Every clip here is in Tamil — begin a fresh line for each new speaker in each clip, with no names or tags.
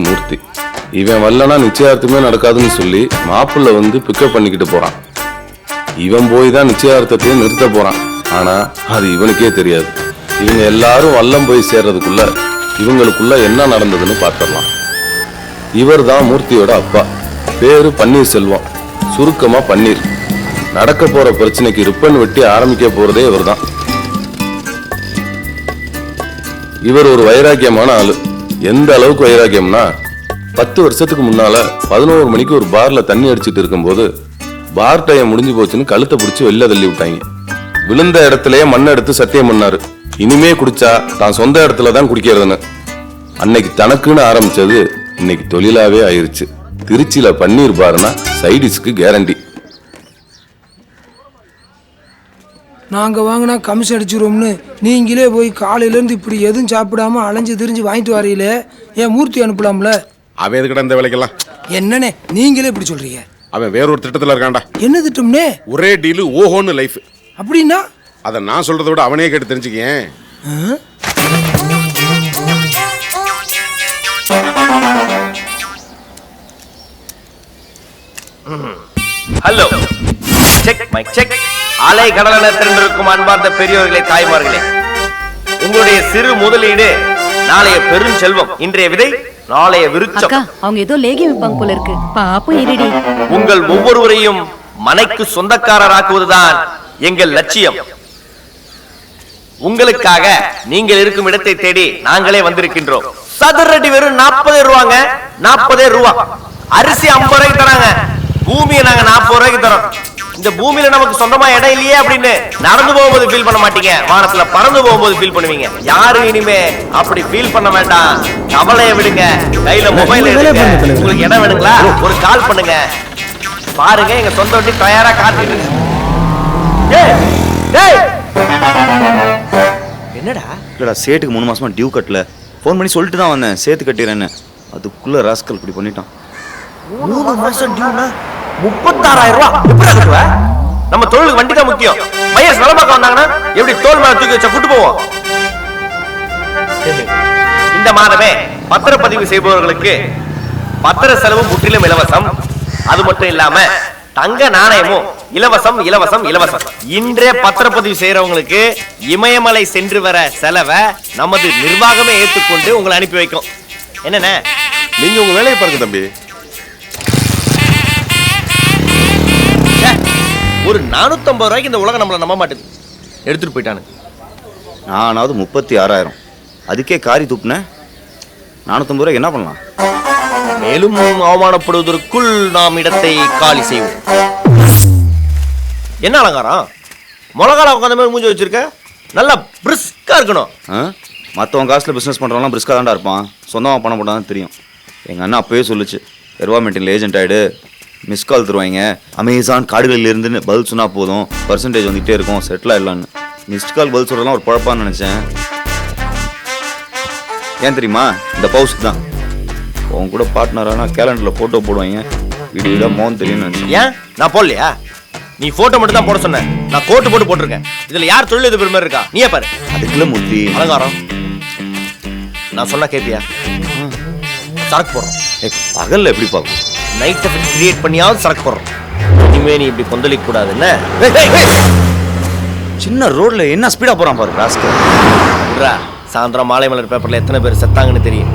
மூர்த்தி. இவன் வரலனா நிச்சயார்த்தமே நடக்காதுன்னு சொல்லி மாப்பிள்ள வந்து பிக்கப் பண்ணிக்கிட்டு போறான். இவன் போய் தான் நிச்சயார்த்தத்தையும் நிறுத்த போறான். ஆனா அது இவனுக்கே தெரியாது. இவங்க எல்லாரும் வல்லம் போய் சேர்றதுக்குள்ள இவங்களுக்குள்ள என்ன நடந்ததுன்னு பார்த்துடலாம். இவர் தான் மூர்த்தியோட அப்பா. பேரு பன்னீர்செல்வம், சுருக்கமா பன்னீர். நடக்க போற பிரச்சனைக்கு ரிப்பன் வெட்டி ஆரம்பிக்க போறதே இவர் தான். இவர் ஒரு வைராக்கியமான ஆளு. எந்த அளவுக்கு வைராக்கியம்னா 10 வருஷத்துக்கு முன்னால 11 மணிக்கு ஒரு பார்ல தண்ணி அடிச்சுட்டு இருக்கும்போது பார் டைம் முடிஞ்சு போச்சுன்னு கழுத்தை பிடிச்சி வெளில தள்ளி விட்டாங்க. விழுந்த இடத்துலயே மண்ணை எடுத்து சத்தியம் பண்ணாரு, இனிமே குடிச்சா தான் சொந்த இடத்துல தான் குடிக்கிறதுன்னு. அன்னைக்கு தனக்குன்னு ஆரம்பிச்சது இன்னைக்கு தொழிலாவே ஆயிருச்சு. திருச்சியில பன்னீர் பார்னா சைடிஸ்க்கு கேரண்டி.
நாங்க வாங்கினா கமிஷன் அடிச்சிருவோம்னு நீங்களே போய் காலையிலேருந்து இப்படி எதுவும் சாப்பிடாம அலைஞ்சு திரிஞ்சு வாங்கிட்டு வரையில ஏன் மூர்த்தி அனுப்பலாம்ல?
அவன் எதுக்கிட்ட இந்த வேலைக்கெல்லாம்?
என்னண்ணே நீங்களே இப்படி சொல்றீங்க?
அவன் வேறொரு திட்டத்தில் இருக்கான்டா.
என்ன திட்டம்னே?
ஒரே டீலு ஓஹோன்னு லைஃப்.
அப்படின்னா
அதை நான் சொல்றதை விட அவனே கேட்டு தெரிஞ்சுக்கேன்.
Hello, check mic check. அலை கடலென திரண்டிருக்கும் அன்பார்ந்த பெரியோர்களே, தாய்மார்களே, உங்களுடைய சிறு முதலீடு நாளைய பெரும் செல்வம். இன்றைய விதை நாளைய விருட்சம்.
அவங்க ஏதோ லேகியம் விப்பாங்க போல இருக்கு. பாப்போம் இருடி.
உங்கள் ஒவ்வொருவரையும் மனைக்கு சொந்தக்காரராக்குவதுதான் எங்கள் லட்சியம். உங்களுக்காக நீங்கள் இருக்கும் இடத்தை தேடி நாங்களே வந்திருக்கின்றோம். சதுரடி வெறும் 40 ரூபாங்க. 40 ரூபா. அரிசி 50 ரூபாய்க்கு தராங்க. பூமியை நாங்க 40 ரூபாய்க்கு தரோம். இந்த பூமியில நமக்கு சொந்தமா இடம் இல்லையே அப்படின்னு நடந்து போகும்போது ஃபீல் பண்ண மாட்டீங்க, வானத்துல பறந்து போகும்போது ஃபீல் பண்ணுவீங்க. யாரும் இனிமே அப்படி ஃபீல் பண்ண வேண்டாம். கவலையை விடுங்க. கையில மொபைல் எடுங்க. உங்களுக்கு இடம் வேணுங்களா? ஒரு கால் பண்ணுங்க. பாருங்க, எங்க சொந்த வண்டி தயாரா காத்துட்டு. என்னடா
இல்லடா, சேட்டுக்கு 3 மாசமா டியூ கட்டல. ஃபோன் பண்ணி சொல்லிட்டு தான் வந்தேன் சேர்த்து கட்டிடுறேன்னு. அதுக்குள்ள ராஸ்கல் இப்படி பண்ணிட்டான்.
3 மாசம் டியூனா 36,000 ரூபாய். எப்படி கட்டுவ? நம்ம தொழிலுக்கு வண்டி தான் முக்கியம். பையன் நலமாக்க வந்தாங்கன்னா எப்படி தோல் மேல தூக்கி வச்சா கூட்டு போவோம். இந்த மாதமே பத்திரப்பதிவு செய்பவர்களுக்கு பத்திர செலவு முற்றிலும் இலவசம். அது மட்டும் இல்லாம தங்க நாணயமும் இலவசம் இலவசம் இலவசம். இன்றே பத்திரப்பதிவு செய்யறவங்களுக்கு இமயமலை சென்று வர செலவை நமது நிர்வாகமே ஏற்றுக்கொண்டு உங்களை அனுப்பி வைக்கும். என்னென்ன
நீங்க உங்க வேலையை பாருங்க தம்பி.
ஒரு 450 ரூபாய்க்கு இந்த உலகம் நம்மள நம்ப மாட்டேது. எடுத்துட்டு போயிட்டானு.
நானாவது 36,000. அதுக்கே காரி துப்புன. 450 ரூபாய்க்கு என்ன பண்ணலாம்?
மேலும் அவமானப்படுவதற்குள் நாம் இடத்தை காலி செய்வோம். என்ன அலங்காரம்? மிளகால உட்காந்த மாதிரி மூஞ்சி வச்சிருக்க. நல்லா பிரிஸ்கா இருக்கணும்.
மற்றவன் காசில் பிஸ்னஸ் பண்ணுறவங்களாம் பிரிஸ்காக தான்டா இருப்பான். சொந்தமாக பணம் போட்டாதான் தெரியும். எங்கள் அண்ணா அப்பவே சொல்லுச்சு, என்வாமெண்டில் ஏஜென்ட் ஆகிடு, மிஸ் கால் தருவாங்க, அமேசான் காடுகளில் இருந்துன்னு பதில் சொன்னால் போதும், பர்சன்டேஜ் வந்துகிட்டே இருக்கும், செட்டில் ஆகிடலான்னு. மிஸ்ட் கால் பதில் சொல்கிறலாம் ஒரு பழப்பான்னு நினச்சேன். ஏன் தெரியுமா? இந்த பவுஸ்க்கு தான். அவங்க கூட பார்ட்னரானா கேலண்டரில் ஃபோட்டோ போடுவாங்க, வீடு வீடாக மோகன் தெரியும்னு நினச்சேன்.
ஏன் நான் போடலையா? நீ போட்டோ மட்டும் தான் போட சொன்ன. நான் கோட்டு போட்டு போட்டிருக்கேன். இதுல யார் தொழில் எது பெருமை இருக்கா? நீயே பாரு.
அதுக்குள்ள மூர்த்தி
அலங்காரம். நான் சொன்னா கேப்பியா? சரக்கு போடுறோம்.
பகல்ல எப்படி பார்க்கும்?
நைட்டை கிரியேட் பண்ணியாவது சரக்கு போடுறோம். இனிமே நீ இப்படி கொந்தளிக்க கூடாது. என்ன
சின்ன ரோட்ல என்ன ஸ்பீடா போறான் பாரு ராஸ்கல்.
சாயந்தரம் மாலை மலர் பேப்பர்ல எத்தனை பேர் செத்தாங்கன்னு தெரியும்.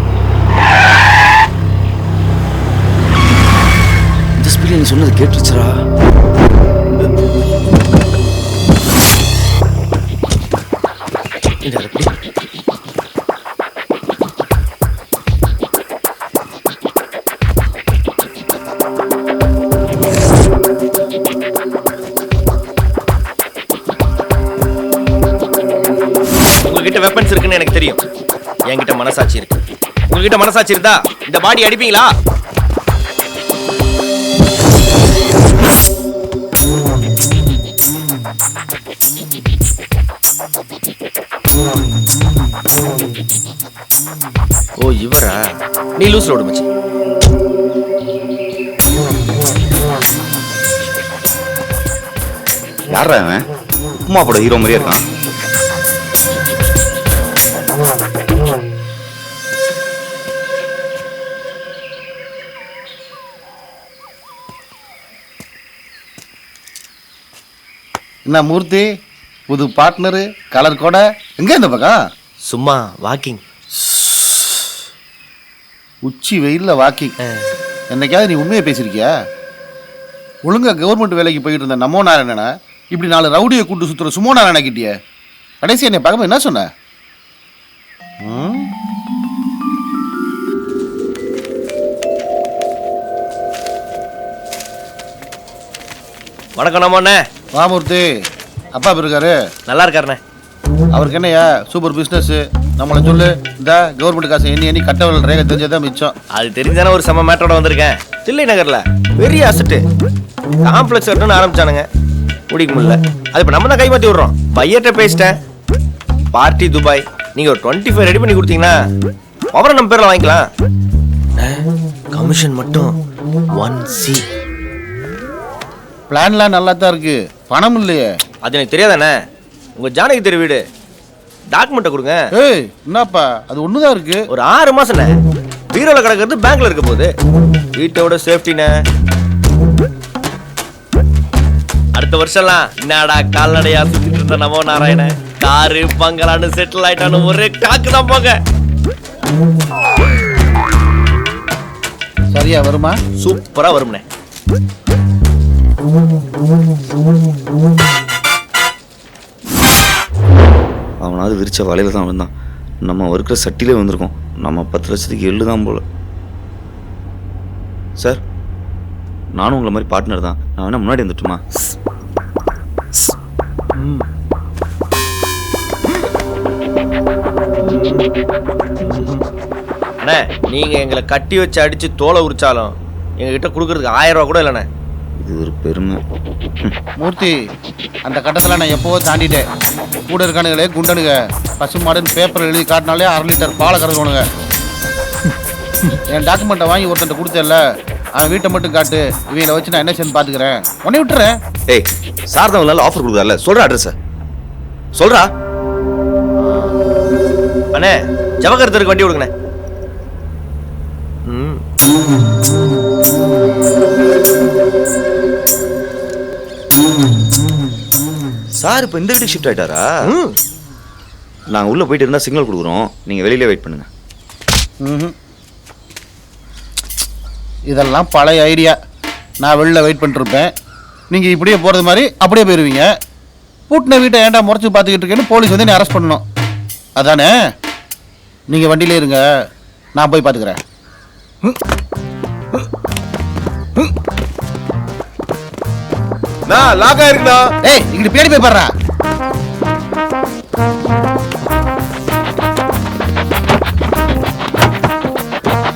இந்த ஸ்பீட்ல நீ சொன்னது கேட்டுச்சுரா.
உங்ககிட்ட வெப்பன்ஸ் இருக்குன்னு எனக்கு தெரியும். என்கிட்ட மனசாட்சி இருக்கு. உங்ககிட்ட மனசாட்சி இருந்தா இந்த பாடி அடிப்பீங்களா? ஓ இவரா? நீ லூஸ் ரோடு மச்சி.
யாரா அவன்? உப்புமா போட ஹீரோ மாதிரியே இருக்கான்.
என்ன மூர்த்தி, புது பார்ட்னரு, கலர் கூட எங்கே இந்த பக்கம்?
சும்மா வாக்கிங்.
உச்சி வெயில்ல வாக்கிங். என்னைக்காவது நீ உண்மையை பேசியிருக்கியா? ஒழுங்கா கவர்மெண்ட் வேலைக்கு போயிட்டு இருந்த நமோ நாராயணனா இப்படி 4 ரவுடியை கூட்டு சுற்றுற சுமோ நாராயண கிட்டிய கடைசி என்னை பார்க்கும்போது என்ன சொன்ன?
வணக்கம் நம்மண்ணே.
வாமூர்த்தி, அப்பா எப்படி இருக்காரு?
நல்லா இருக்காருண்ணே.
அவருக்கு என்னையா சூப்பர் பிஸ்னஸ். நம்மளை சொல்லு, இந்த கவர்மெண்ட் காசு எண்ணி கட்டவர்கள் ரேகை தெரிஞ்சதான் மிச்சம்.
அது தெரிஞ்சானே ஒரு செம்ம மேட்டரோட வந்திருக்கேன். தில்லை நகர்ல பெரிய அசட்டு காம்ப்ளெக்ஸ் கட்டணும்னு ஆரம்பிச்சானுங்க, முடிக்க முடியல. அது இப்போ நம்ம தான் கைமாற்றி விடுறோம். பையர்கிட்ட பேசிட்டேன், பார்ட்டி துபாய். நீங்கள் ஒரு 25 ரெடி பண்ணி கொடுத்தீங்கன்னா அப்புறம் நம்ம பேரில் வாங்கிக்கலாம். கமிஷன் மட்டும் 1C.
பிளான்லாம் நல்லா தான் இருக்கு, பணம் இல்லையே.
அது எனக்கு தெரியாதானே. உங்கள் ஜானகி தெரு வீடு டாக்குமெண்ட்டை கொடுங்க.
ஏய் என்னப்பா, அது ஒண்ணுதான் இருக்கு.
ஒரு 6 மாசம்ண்ணே பீரோல கிடக்கிறது பேங்க்ல இருக்க போகுது. வீட்டோட சேஃப்டிண்ணே. அடுத்த வருஷம்லாம் என்னடா கால்நடையா சுத்திட்டு இருந்த நமோ நாராயண காரு பங்களான்னு செட்டில் ஆயிட்டான்னு ஒரே டாக்கு தான் போங்க.
சரியா வருமா?
சூப்பரா வரும்ண்ணே.
அவனாவது விரிச்ச வலையில தான் வந்தான். நம்ம இருக்கிற சட்டிலே வந்திருக்கோம். நம்ம 10 லட்சத்துக்கு எள்ளு தான் போல. சார், நானும் உங்களை மாதிரி பார்ட்னர் தான். நான் வேணா முன்னாடி வந்துட்டுமா?
அண்ணே, நீங்க எங்களை கட்டி வச்சு அடிச்சு தோலை உரிச்சாலும் எங்ககிட்ட கொடுக்கறதுக்கு 1000 ரூபா கூட இல்லைண்ணே.
இது ஒரு பெருமை.
மூர்த்தி, அந்த கட்டத்தில் நான் எப்போவோ தாண்டிட்டேன். கூட இருக்கானுங்களே குண்டனுங்க, பசுமாடுன்னு பேப்பர் எழுதி காட்டினாலே 1/2 லிட்டர் பாலை கறக்கணுங்க. என் டாக்குமெண்ட்டை வாங்கி ஒருத்தன் கொடுத்தேன்ல, அவன் வீட்டை மட்டும் காட்டு, இவங்களை வச்சு நான் என்ன செய்யணும் பார்த்துக்கிறேன், உடனே விட்டுறேன்.
ஏய், சார் தான் ஒரு ஆஃபர் கொடுக்குறாருல, சொல்ற அட்ரஸ் சொல்றா.
அண்ணே, ஜவகரத்திற்கு வண்டி கொடுங்கண்ணே.
சார் இப்போ இந்த வீட்டுக்கு ஷிஃப்ட் ஆயிட்டாரா? நாங்கள் உள்ள போயிட்டு இருந்தா சிக்னல் கொடுக்குறோம், நீங்க வெளியிலே வெயிட் பண்ணுங்க.
இதெல்லாம் பழைய ஐடியா. நான் வெளில வெயிட் பண்ணிருப்பேன், நீங்கள் இப்படியே போகிறது மாதிரி அப்படியே போயிடுவீங்க. பூட்டின வீட்டை ஏன்டா முறைச்சி பார்த்துக்கிட்டு இருக்கேன்னு போலீஸ் வந்து நீ அரெஸ்ட் பண்ணணும். அதானே? நீங்கள் வண்டியிலே இருங்க, நான் போய் பார்த்துக்கிறேன்.
லாக் ஆயிருக்குண்ணா.
ஏய், இங்கிட்டு பேடி போய் பாடுறா.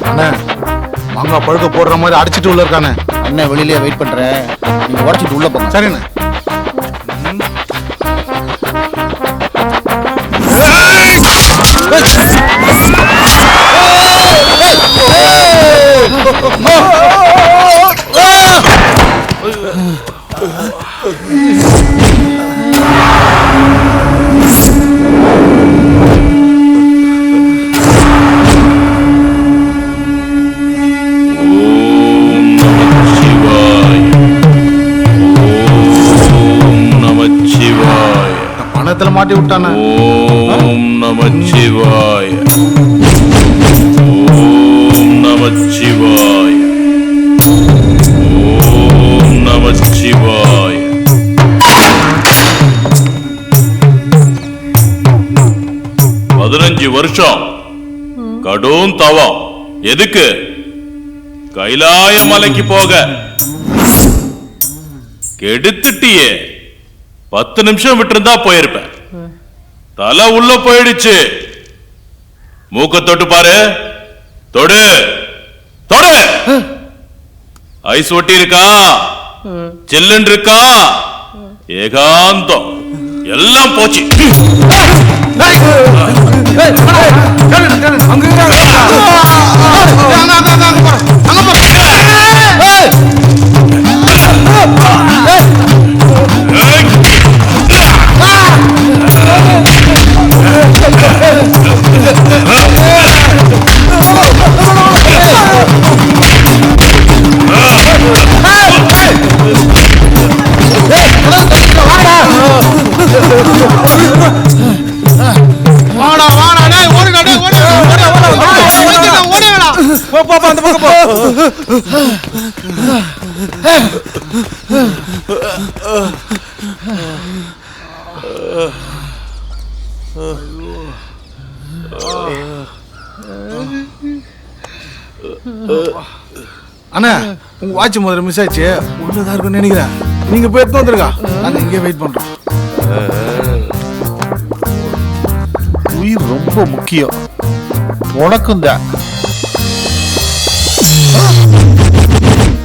அண்ணா, மாங்காய் பழுக்க போடுற மாதிரி அடிச்சிட்டு உள்ள இருக்கானே.
அண்ணன் வெளியிலே வெயிட் பண்ணுறேன், நீங்கள் உடச்சிட்டு உள்ளே போங்க.
சரிண்ணே. பணத்துல மாட்டி விட்டானே.
ஓம் நமச்சிவாய. ஓம் நமச்சிவாய. ஓம் நமச்சிவாய. 15 வருஷம் கடும் தவம். எதுக்கு? கைலாய மலைக்கு போக. கெடுத்துட்டியே. 10 நிமிஷம் விட்டுருந்தா போயிருப்பேன். தலை உள்ள போயிடுச்சு. மூக்க தொட்டு பாரு. தொடு தொடு. ஐஸ் ஒட்டி இருக்கா? சில்லுன்னு இருக்கா? ஏகாந்தம். எல்லாம் போச்சு.
போ போ போ, அந்த பக்கம் போ.
அண்ணா உங்க வாட்ச் முதல்ல மிஸ் ஆச்சு உள்ளதா இருக்குன்னு நினைக்கிறேன். நீங்க போய் எடுத்து வந்துருங்க, நாங்க இங்கே வெயிட் பண்றோம்.
உயிர் ரொம்ப முக்கியம். உனக்கும் தான்.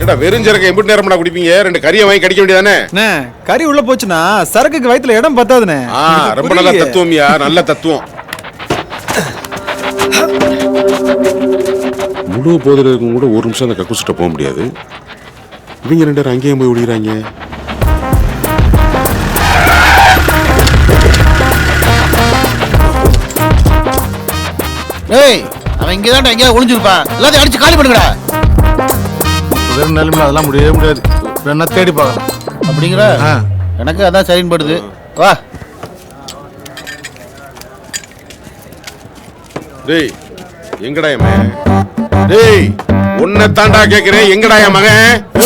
ஏடா வெறுஞ்சரக்கு எப்படி நேரம்டா குடிப்பீங்க? 2 கறியை வாங்கி கடிக்க வேண்டியதானே?
அண்ணே, கறி உள்ள போச்சுன்னா சரக்குக்கு வயித்துல இடம் பத்தாதுண்ணே.
ரொம்ப நல்ல தத்துவம்யா, நல்ல தத்துவம். முழு போதில் இருக்கும் கூட ஒரு நிமிஷம் அந்த கக்கூசிட்ட போக முடியாது. இவங்க 2 பேரும் அங்கேயும் போய் விடுகிறாங்க.
ஏய், அவன் இங்கே தான் எங்கேயா ஒளிஞ்சிருப்பான். எல்லாத்தையும் அடிச்சு காலி பண்ணுங்கடா.
வெறும் நிலைமையில அதெல்லாம் முடியவே முடியாது. வேணா தேடி பார்க்கலாம்.
அப்படிங்கிற எனக்கு அதான் சரின்னு படுது. வா.
டேய் எங்கடா என் மகன்? டேய் உன்னை தாண்டா கேக்குறேன், எங்கடா என் மகன்?
ஓ,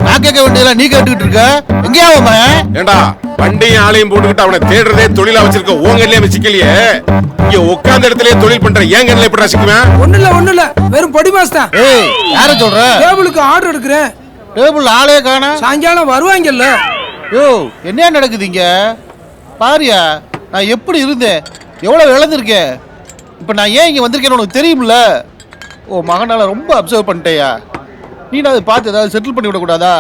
நான் கேட்க வேண்டியதெல்லாம் நீ கேட்டுக்கிட்டு இருக்க. எங்கேயா அவன்?
ஏண்டா வண்டியும் ஆளையும் போட்டுக்கிட்டு அவனை தேடுறதே தொழிலா வச்சிருக்க உங்களையே சிக்கலையே. இங்க உட்கார்ந்த இடத்துலயே தொழில் பண்ற ஏன் கண்ணில் எப்படி ரசிக்குவேன்?
ஒண்ணு இல்ல வெறும் பொடி மாஸ் தான்.
ஏய், யார சொல்ற?
டேபிளுக்கு ஆர்டர் எடுக்கிறேன்.
டேபிள் ஆளே காணா.
சாயங்காலம் வருவாங்கல்ல.
யோ, என்ன நடக்குது இங்க? பாரியா, நான் எப்படி இருந்தேன், எவ்வளவு இழந்திருக்கேன். இப்ப நான் ஏன் இங்க வந்திருக்கேன்னு உனக்கு தெரியும்ல. ஓ, மகனால ரொம்ப அப்சர்வ் பண்ணிட்டேயா. நீ அதை பார்த்து ஏதாவது செட்டில் பண்ணி விடக்கூடாதா?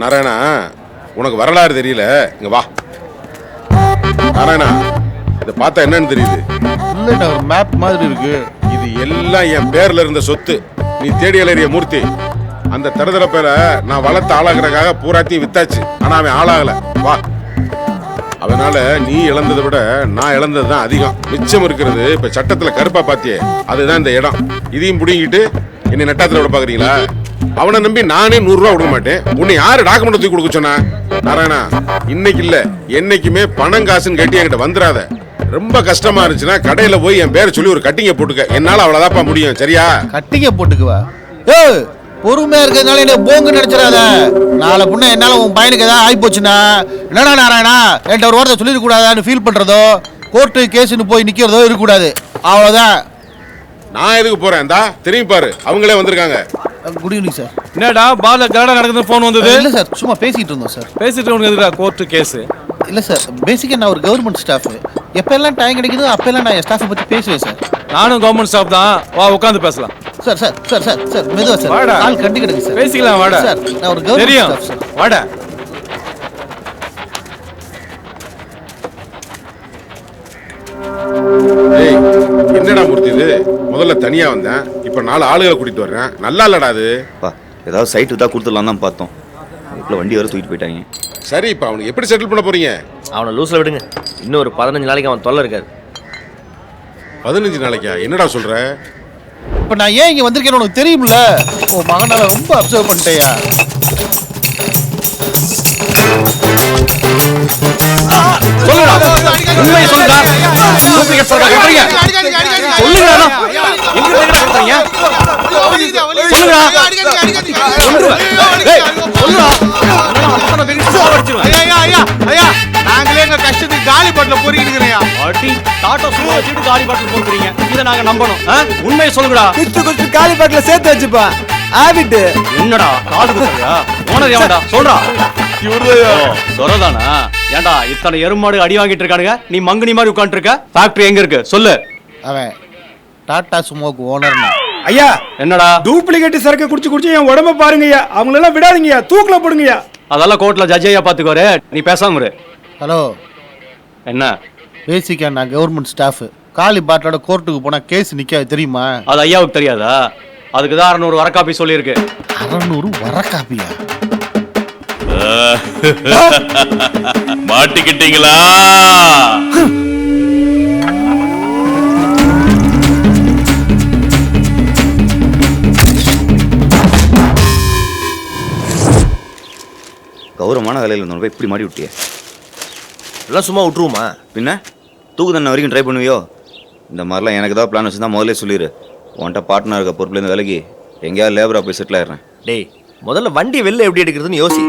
நாராயணா, உனக்கு வரலாறு தெரியல, இங்க வா. நாராயணா, இதை பார்த்தா என்னன்னு தெரியுது?
இல்ல, ஒரு மேப் மாதிரி இருக்கு.
இது எல்லாம் என் பேர்ல இருந்த சொத்து. நீ தேடி அலைய மூர்த்தி. அந்த தரதரப்பேர நான் வளர்த்து ஆளாகிறதுக்காக பூராத்தையும் வித்தாச்சு. ஆனா அவன் ஆளாகல. வா. அதனால நீ இழந்ததை விட நான் இழந்தது தான் அதிகம். மிச்சம் இருக்கிறது இப்ப சட்டத்துல கருப்பா பாத்தியே, அதுதான் இந்த இடம். இதையும் புடிங்கிட்டு என்னை நட்டாத்துல விட பாக்குறீங்களா? அவனை நம்பி நானே 100 ரூபா விட மாட்டேன். உன்னை யாரு டாக்குமெண்ட் தூக்கி கொடுக்க சொன்னா? நாராயணா, இன்னைக்கு இல்ல என்னைக்குமே பணம் காசுன்னு கட்டி என்கிட்ட வந்துடாத. ரொம்ப கஷ்டமா இருந்துச்சுன்னா கடையில போய் என் பேரை சொல்லி ஒரு கட்டிங்க போட்டுக்க. என்னால அவ்வளவுதான்ப்பா முடியும், சரியா?
கட்டிங்க போட்டுக்குவா. ஏ, பொறுமையா இருக்கிறதுனால என்ன போங்க நினைச்சிடாத. நாளை புண்ண என்னால உன் பையனுக்கு ஏதாவது ஆகி போச்சுன்னா என்னடா நாராயணா என்கிட்ட ஒரு வார்த்தை சொல்லிட கூடாதான்னு ஃபீல் பண்றதோ, கோர்ட்டு கேஸ்ன்னு போய் நிக்கிறதோ இருக்கக்கூடாது. அவ்வளவுதான்.
நான் எதுக்கு போறேன்? இந்தா திரும்பி பாரு, அவங்களே வந்திருக்காங்க.
Good evening sir.
என்னடா பால கரடா நடக்குது போன் வந்தது?
இல்ல சார், சும்மா பேசிட்டு இருந்தோம் சார்.
பேசிட்டு உனக்கு எதுக்குடா கோர்ட் கேஸ்?
இல்ல சார், பேசிக்கா நான் ஒரு கவர்மெண்ட் ஸ்டாஃப். எப்பெல்லாம் டைம் கிடைக்குதோ அப்பெல்லாம் நான் என் ஸ்டாஃபை பத்தி பேசுவேன் சார்.
நானும் கவர்மெண்ட் ஸ்டாஃப் தான். வா உட்காந்து பேசலாம்.
Sir sir sir sir sir மெதுவா சார்.
வாடா.
கால் கட்டி கிடக்கு சார்.
பேசிக்கலாம் வாடா.
சார், நான் ஒரு கவர்மெண்ட்
தெரியும்.
Staff sir.
வாடா.
ஏய், என்னடா மூர்த்தி இது? முதல்ல தனியா வந்தேன், இப்ப 4 ஆளுகளை கூட்டிட்டு வர்றேன். நல்லா இல்லடா அது.
பா, ஏதாவது சைட்டு தான் கொடுத்துடலாம் தான் பார்த்தோம். அதுக்குள்ள வண்டி வர தூக்கிட்டு போயிட்டாங்க.
சரி, இப்ப அவனுக்கு எப்படி செட்டில் பண்ண போறீங்க?
அவனை லூஸ்ல விடுங்க. இன்னும் ஒரு 15 நாளைக்கு அவன் தொல்லை இருக்காது.
15 நாளைக்கா? என்னடா சொல்ற?
இப்ப நான் ஏன் இங்க வந்திருக்கேன்னு உனக்கு தெரியும்ல. ஓ, மகனால ரொம்ப அப்சர்வ் பண்ணிட்டேயா.
சொல்லுடா. உண்மையை சொல்லுடா. டூப்ளிகேட் சரக்கு கட்டுறீங்க. சொல்லுடா. எங்க போய் கட்டுறீங்க? சொல்லுடா. டேய், சொல்லுடா. அத்தனை பேருக்கு சாவடிச்சிருவேன்.
நாங்களே எங்க கஷ்டத்துக்கு காலி பாட்டில போறீங்க.
அடி டாடா சும்மா வச்சுட்டு காலி பாட்டில் போடுறீங்க. இதை நாங்க நம்பணும். உண்மையை சொல்லுடா.
குத்து காலி பாட்டில சேர்த்து வச்சுப்பா. ஆபிட்டு
என்னடா காது குத்துறியா? ஓனர் எவன்டா? சொல்றா. சொரதானா? ஏன்டா இத்தனை எருமாடு அடி வாங்கிட்டு இருக்கானுங்க, நீ மங்குனி மாதிரி உட்கார்ந்து இருக்க? ஃபேக்டரி எங்க இருக்கு சொல்லு.
அவன் டாடா சுமோக்கு ஓனர்னா.
ஐயா,
என்னடா
டூப்ளிகேட் சரக்கு குடிச்சு என் உடம்ப பாருங்கய்யா. அவங்களெல்லாம் விடாதீங்கய்யா, தூக்குல போடுங்கய்யா.
அதெல்லாம் கோர்ட்ல ஜட்ஜையா பாத்துக்கோரு. நீ பேசாம இரு.
ஹலோ,
என்ன?
பேசிக்கா நான் கவர்மெண்ட் ஸ்டாஃப். காலி பாட்டோட கோர்ட்டுக்கு போனா கேஸ் நிக்காது தெரியுமா?
அது ஐயாவுக்கு தெரியாதா? அதுக்கு தான் 600 வர காப்பி சொல்லியிருக்கு.
600 வர காப்பியா?
மாட்டிக்கிட்டீங்களா?
கௌரவமான வேலையில் இருந்தவங்க போய் இப்படி மாடி விட்டியே.
எல்லாம் சும்மா விட்டுருவோமா?
பின்ன தூக்கு தண்ணை வரைக்கும் ட்ரை பண்ணுவியோ? இந்த மாதிரிலாம் எனக்கு ஏதாவது பிளான் வச்சுருந்தா முதல்ல சொல்லிடு. உன்கிட்ட பார்ட்னர் இருக்க பொறுப்புலேருந்து விலகி எங்கேயாவது லேபராக போய் செட்டில் ஆயிடுறேன்.
டேய் முதல்ல வண்டி வெளில எப்படி எடுக்கிறதுன்னு யோசி.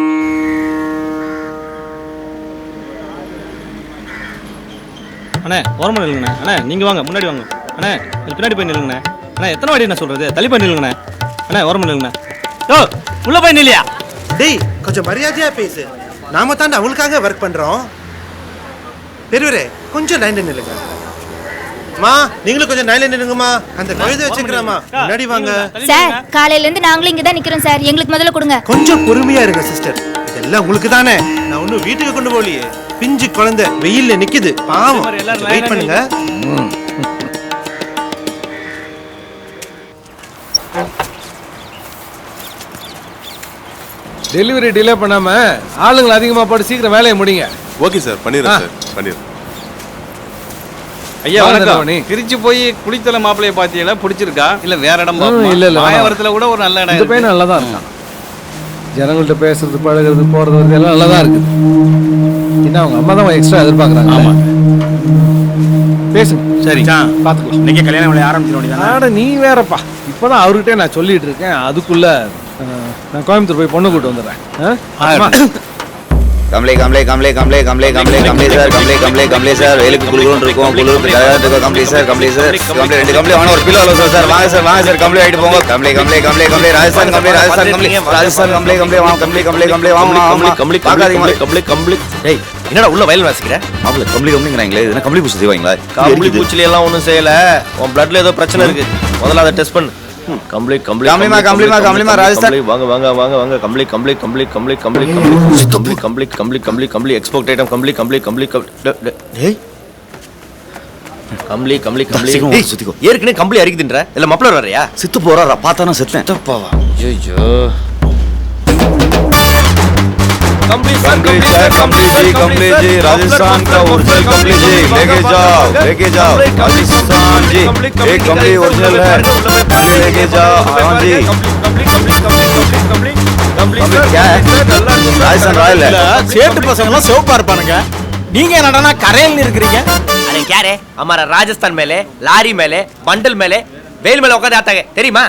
அண்ணே ஓரமாக நில்லுங்கண்ணே. அண்ணே நீங்கள் வாங்க முன்னாடி வாங்க. அண்ணே இது பின்னாடி போய் நில்லுங்கண்ணே. அண்ணே எத்தனை வாட்டி என்ன சொல்கிறது, தள்ளி போய் நில்லுங்கண்ணே. அண்ணே ஓரமாக நில்லுங்கண்ணே. ஓ உள்ளே போய் நில்லையா?
டேய் கொஞ்சம் மரியாதையா பேசு. நாம தான் அவங்களுக்காக ஒர்க் பண்றோம். பெரியவரே கொஞ்சம் லைன்ல நில்லுங்க. மா நீங்களும் கொஞ்சம் லைன்ல நில்லுங்கம்மா. அந்த கழுதை வச்சுக்கிறேம்மா, முன்னாடி வாங்க.
சார் காலையில இருந்து நாங்களும் இங்க தான் நிக்கிறோம் சார், எங்களுக்கு முதல்ல கொடுங்க.
கொஞ்சம் பொறுமையா இருங்க சிஸ்டர், இதெல்லாம் உங்களுக்கு தானே. நான் ஒன்னும் வீட்டுக்கு கொண்டு போகலையே. பிஞ்சு குழந்தை வெயில்ல நிக்குது, பாவம். வெயிட் பண்ணுங்க.
டெலிவரி டிலே பண்ணாம ஆளுங்களை அதிகமாக போட்டு சீக்கிரம் வேலையை முடிங்க.
ஓகே சார், பண்ணிடுறேன் சார், பண்ணிடுறேன்.
ஐயா வணக்கம். திருச்சி போய் குளித்தலை மாப்பிள்ளைய பார்த்தீங்களா, பிடிச்சிருக்கா இல்லை வேற இடம்?
இல்ல இல்ல,
மாயவரத்தில் கூட ஒரு நல்ல இடம்.
இந்த பையன் நல்லா தான் இருக்கான். ஜனங்கள்கிட்ட பேசுறது, பழகிறது, போறது வருது எல்லாம் நல்லா தான் இருக்குது. என்ன அவங்க அம்மா தான் எக்ஸ்ட்ரா எதிர்பார்க்குறாங்க. ஆமா பேசுங்க. சரி பார்த்துக்கலாம்.
இன்னைக்கு கல்யாணம் வேலையை ஆரம்பிச்சிட
ஆட நீ வேறப்பா. இப்போதான் அவர்கிட்ட நான் சொல்லிட்டு இருக்கேன். அதுக்குள்ள நான் கோயம்புத்தூர் போய் பொண்ணு கூட்டு வந்துடுறேன்.
கம்ப்ளே கம்ப்ளே கம்ப்ளே கம்ப்ளே கம்ப்ளே கம்ப்ளே கம்ப்ளே சார், கம்ப்ளே கம்ப்ளே கம்ப்ளே சார். வெயிலுக்கு குளிரும் இருக்கும், குளிருக்கு தயாராக கம்ப்ளே சார், கம்ப்ளே சார், கம்ப்ளே 2 கம்ப்ளே வாங்க. ஒரு கிலோ சார், வாங்க சார் கம்ப்ளே ஆகிட்டு போங்க. கம்ப்ளே கம்ப்ளே கம்ப்ளே கம்ப்ளே ராஜஸ்தான் கம்ப்ளே, ராஜஸ்தான் கம்ப்ளே, ராஜஸ்தான் கம்ப்ளே கம்ப்ளே வாங்க. கம்ப்ளே கம்ப்ளே கம்ப்ளே வாங்க. கம்ப்ளே பார்க்காதீங்க. கம்ப்ளே கம்ப்ளே.
டேய் என்னடா உள்ள வயல் வாசிக்கிற?
மாப்பிள்ள கம்ப்ளே கம்ப்ளேங்கிறாங்களே, இது என்ன கம்ப்ளே பூச்சி செய்வாங்களா?
கம்பளி பூச்சில எல்லாம் ஒன்றும் செய்யல. உன் பிளட்ல ஏதோ பிரச்சனை இருக்கு, முதல்ல அதை டெஸ்ட் பண்ணு. கம்ப்ளி கம்ப்ளி
கம்ப்ளிமா கம்ப்ளிமா கம்ப்ளிமா ராஜஸ்தான்.
வாங்க வாங்க வாங்க வாங்க. கம்ப்ளி கம்ப்ளி கம்ப்ளி கம்ப்ளி கம்ப்ளி கம்ப்ளி கம்ப்ளி கம்ப்ளி கம்ப்ளி கம்ப்ளி கம்ப்ளி எக்ஸ்போர்ட் ஐட்டம் கம்ப்ளி கம்ப்ளி கம்ப்ளி டேய் கம்ப்ளி கம்ப்ளி கம்ப்ளி
சுத்திக்கோ.
ஏற்கனவே கம்ப்ளி அரிக்குதுன்ற இல்ல மப்ளர் வரையா?
சித்து போறா பார்த்தானா செத்தேன்.
தப்பாவா? ஐயோ
कम्प्लीट सर, कम्प्लीट जी, राजस्थान का ओरिजिनल कम्प्लीट जी, लेके जाओ राजस्थान जी, एक कम्प्लीट ओरिजिनल है, लेके जाओ। हाँ जी, क्या है? राजस्थान रॉयल है।
சேட்டு பசங்களாம் சிவப்பா இருப்பானுங்க, நீங்க என்னடா கரையில் இருக்கிறீங்க?
अरे क्या रे, हमारा राजस्थान मेले लारी मेले बंडल मेले वेल मेले उकाद आता है தெரியுமா?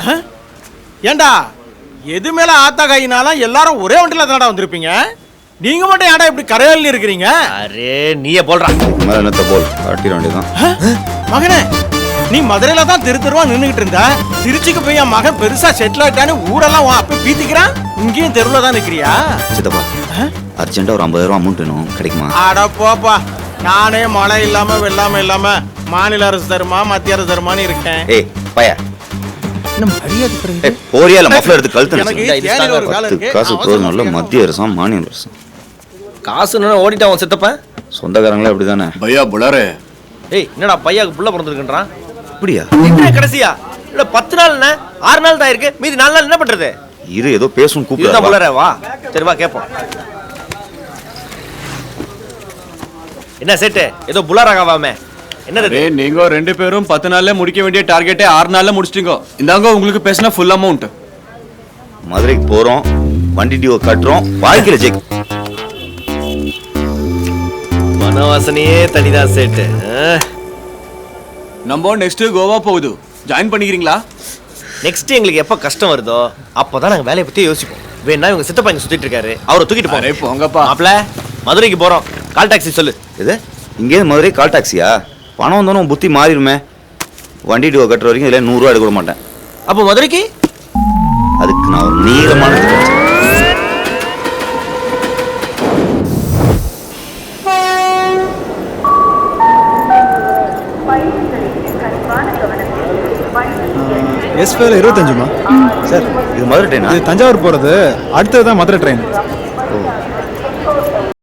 ஏண்டா எது மேல ஆத்தா கையினாலும் எல்லாரும் ஒரே வண்டியில தானடா வந்திருப்பீங்க, நீங்க மட்டும் ஏன்டா இப்படி கரையில் இருக்கிறீங்க?
அரே நீயே போல்றா.
மேல என்னத்த போல் காட்டிர வேண்டியதான்.
மகனே நீ மதுரையில தான் தெருவா நின்னுகிட்டு இருந்தா, திருச்சிக்கு போய் என் மகன் பெருசா செட்டில் ஆயிட்டான்னு ஊரெல்லாம் அப்ப பீத்திக்கிறான், இங்கேயும் தெருவுல தான் நிக்கிறியா?
சித்தப்பா அர்ஜென்ட்டா ஒரு 50,000 அமௌண்ட் வேணும், கிடைக்குமா?
அட போப்பா, நானே மழை இல்லாம வெள்ளாம இல்லாம மாநில அரசு தருமா மத்திய அரசு தருமான்னு இருக்கேன்.
ஏய் பையா போறியா இல்ல மஃப்ளர் எடுத்து கழுத்து
எனக்கு தேனில ஒரு வேலை இருக்கு.
காசு போறதுனால மத்திய அரசும் மாநில அரசும்
காசுன்னு ஓடிட்டான் உன் சித்தப்பன்.
சொந்தக்காரங்களே அப்படிதானே
பையா புலாரே.
ஏய் என்னடா பையாக்கு புள்ள பிறந்திருக்குன்றான்?
அப்படியா?
என்ன கடைசியா இல்ல 10 நாள் என்ன 6 நாள் தான் இருக்கு, மீதி 4 நாள் என்ன பண்றது?
இரு ஏதோ பேசும்
இதுதான்
கூப்பிடுறா.
புள்ளற வா, சரி வா கேப்போம். என்ன சேட்டு ஏதோ புள்ளறாகவாமே என்னது?
நீங்க 2 பேரும் 10 நாள்ல முடிக்க வேண்டிய டார்கெட்டை 6 நாள்ல முடிச்சிட்டீங்க. இந்தாங்க உங்களுக்கு பேசினா ஃபுல் அமௌண்ட்.
மதுரைக்கு போறோம், வண்டி டியூ கட்டுறோம், வாழ்க்கையில ஜெயிக்.
மனவாசனையே தனிதான் சேட்டு.
நம்ம நெக்ஸ்ட் கோவா போகுது, ஜாயின் பண்ணிக்கிறீங்களா?
நெக்ஸ்ட் எங்களுக்கு எப்ப கஷ்டம் வருதோ அப்பதான் நாங்க வேலையை பத்தி யோசிப்போம். வேணா இவங்க சித்தப்பா இங்க சுத்திட்டு இருக்காரு, அவரை தூக்கிட்டு
அரே
போங்க.
போங்கப்பா.
மாப்ள மதுரைக்கு போறோம், கால் டாக்ஸி சொல்லு.
இது இங்கே மதுரை கால் டாக்ஸியா? பணம் வந்தோன்னு புத்தி மாறிடுமே. வண்டி டியூ கட்டுற வரைக்கும் இதில் 100 ரூபா எடுக்க விட மாட்டேன்.
அப்போ மதுரைக்கு
அதுக்கு நான் ஒரு நீளமான திட்டம் வச்சிருக்கேன்.
எஸ் ஃபேல 25மா?
சார் இது மதுரை ட்ரெயினா?
இது தஞ்சாவூர் போறது, அடுத்தது தான் மதுரை ட்ரெயின்.